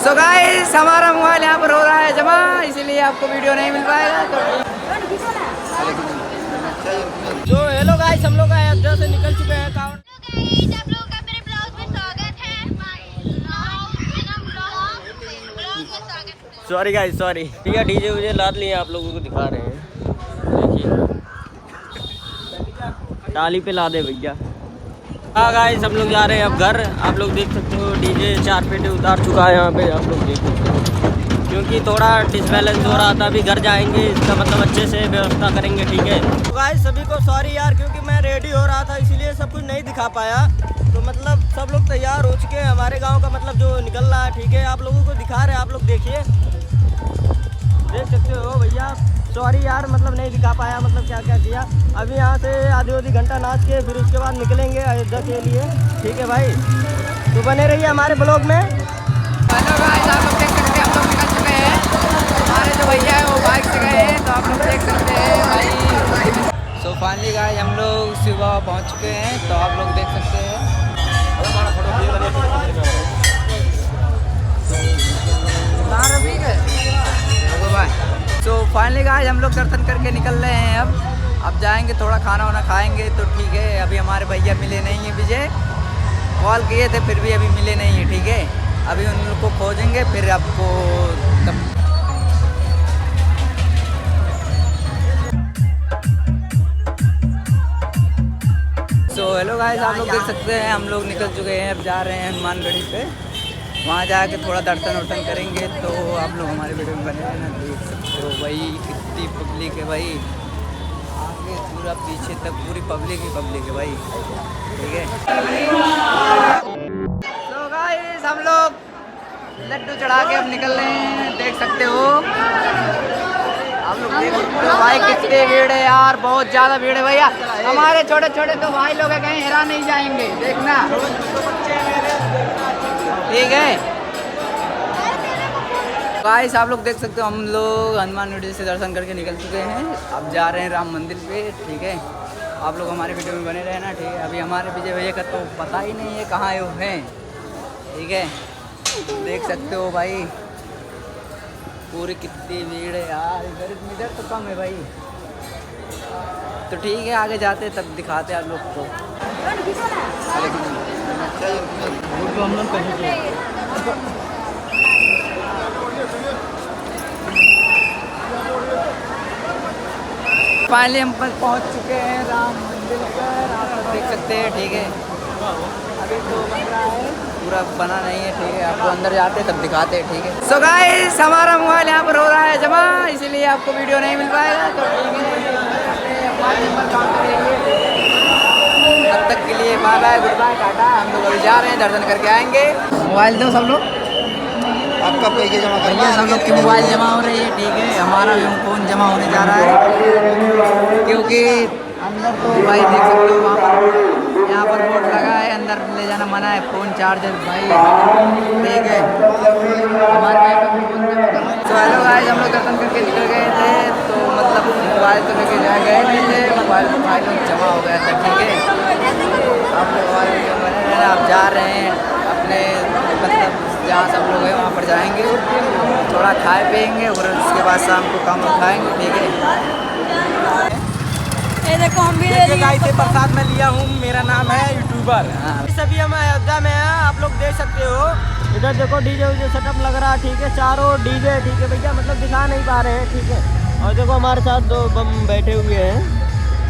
So guys हमारा mobile यहाँ पर हो रहा है जमा, इसीलिए आपको वीडियो नहीं मिल पाएगा। तो हेलो गाइस, हम लोग अयोध्या से निकल चुके हैं कांवड़। आप लोगों का मेरे ब्लॉग में स्वागत है। Sorry guys, sorry. ठीक है, डीजे मुझे लाद लिए आप लोगों को दिखा रहे हैं। देखिए टाली पे ला दे भैया। हाँ गाइस, हम लोग जा रहे हैं अब घर। आप लोग देख सकते हो डीजे 4 पेटे उतार चुका है यहाँ पे, आप लोग देख सकते हो। क्योंकि थोड़ा डिसबैलेंस हो रहा था, अभी घर जाएंगे, इसका मतलब अच्छे से व्यवस्था करेंगे। ठीक है तो गाइस, सभी को सॉरी यार, क्योंकि मैं रेडी हो रहा था इसीलिए सब कुछ नहीं दिखा पाया। तो मतलब सब लोग तैयार हो चुके हैं, हमारे गाँव का मतलब जो निकल रहा है। ठीक है, आप लोगों को दिखा रहे हैं, आप लोग देखिए, देख सकते हो भैया। सॉरी यार, मतलब नहीं दिखा पाया, मतलब क्या क्या किया। अभी यहाँ से आधी घंटा नाच के फिर उसके बाद निकलेंगे अयोध्या के लिए। ठीक है भाई, तो बने रहिए हमारे ब्लॉग में। हेलो गाइस, आप लोग देख सकते हैं हम लोग निकल चुके हैं। हमारे जो भैया है वो बाइक से गए हैं, तो आप लोग देख सकते हैं भाई। सो फाइनली गाइस हम लोग सुबह पहुंच चुके हैं, तो आप लोग देख सकते हैं। तो फाइनली गाइस हम लोग दर्शन करके निकल रहे हैं। अब जाएंगे, थोड़ा खाना वाना खाएंगे, तो ठीक है। अभी हमारे भैया मिले नहीं हैं, विजय कॉल किए थे फिर भी अभी मिले नहीं है। ठीक है, अभी उन लोग को खोजेंगे, फिर आपको सो हेलो गाइस, आप लोग देख सकते हैं हम लोग निकल चुके हैं। अब जा रहे हैं हनुमानगढ़ी पे, वहाँ जाके थोड़ा दर्शन वर्शन करेंगे। तो आप लोग हमारे वीडियो में बने रहना। देख सकते हो भाई कितनी पब्लिक है भाई, आगे पूरा पीछे तक पूरी पब्लिक ही पब्लिक है भाई। ठीक है, तो गाइस हम लोग लड्डू चढ़ा के अब निकल रहे हैं, देख सकते हो आप लोग। देख सकते हो भाई कितनी भीड़ है यार, बहुत ज़्यादा भीड़ है भैया। हमारे छोटे छोटे तो भाई लोग हैं, कहीं हेरा नहीं जाएंगे, देखना। ठीक है गाइस, आप लोग देख सकते हो हम लोग हनुमानगढ़ी से दर्शन करके निकल चुके हैं। अब जा रहे हैं राम मंदिर पे। ठीक है, आप लोग हमारे वीडियो में बने रहना। ठीक है, अभी हमारे विजय भैया का तो पता ही नहीं है कहाँ वो हैं। ठीक है, देख सकते हो भाई पूरी कितनी भीड़ है यार। इधर तो कम है भाई। तो ठीक है, आगे जाते तब दिखाते आप लोग को। फाइनली हम पहुंच चुके हैं राम मंदिर पर, आप लोग देख सकते हैं। ठीक है, अभी तो बन रहा है, पूरा बना नहीं है। ठीक है, आपको अंदर जाते तब दिखाते हैं। ठीक है, सो गाइस हमारा मोबाइल यहाँ पर हो रहा है जमा, इसीलिए आपको वीडियो नहीं मिल पाएगा। तो ठीक है, तब तक के लिए bye bye, goodbye, tata. हम लोग अभी जा रहे हैं, दर्शन करके आएंगे। मोबाइल दो सब लोग, आपका पैसे जमा करिए। सब लोग की मोबाइल जमा हो रही है। ठीक है, हमारा भी फ़ोन जमा होने जा रहा है, क्योंकि अंदर तो भाई देख सकते हो वहाँ पर, यहाँ पर बोर्ड लगा है अंदर ले जाना मना है, फ़ोन चार्जर भाई। ठीक है, हमारे भाई का फ़ोन जमा कर। तो हेलो गाइस, हम लोग दर्शन करके निकल गए थे, तो मतलब मोबाइल तो लेके जा गए थे, मोबाइल तो भाई लोग जमा हो गया था। ठीक है, आप लोग हमारे वीडियो बने रहना। आप जा रहे हैं अपने मतलब जहाँ सब लोग हैं वहाँ पर जाएंगे, थोड़ा खाए पिएंगे और उसके बाद शाम को काम खाएंगे। ठीक है, ये देखो हम भी गाइस से प्रसाद में लिया हूँ, मेरा नाम है यूट्यूबर। सभी हम अयोध्या में हैं, आप लोग देख सकते हो। इधर देखो डीजे उजे सेटअप लग रहा है। ठीक है, चारों डीजे। ठीक है भैया, मतलब दिखा नहीं पा रहे हैं। ठीक है, और देखो हमारे साथ 2 बम बैठे हुए हैं,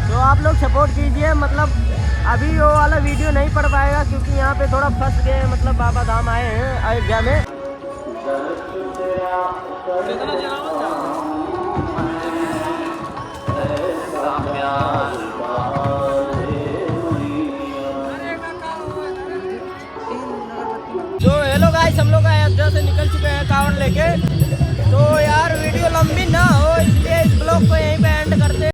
तो आप लोग सपोर्ट कीजिए। मतलब अभी वो वाला वीडियो नहीं पड़ पाएगा, क्योंकि यहाँ पे थोड़ा फंस गए, मतलब बाबा धाम आए हैं अयोध्या में। तो हेलो गाइस, हम लोग अयोध्या से निकल चुके हैं कांवड़ लेके। तो यार वीडियो लंबी ना हो, इसलिए इस ब्लॉग को यहीं पे एंड करते हैं।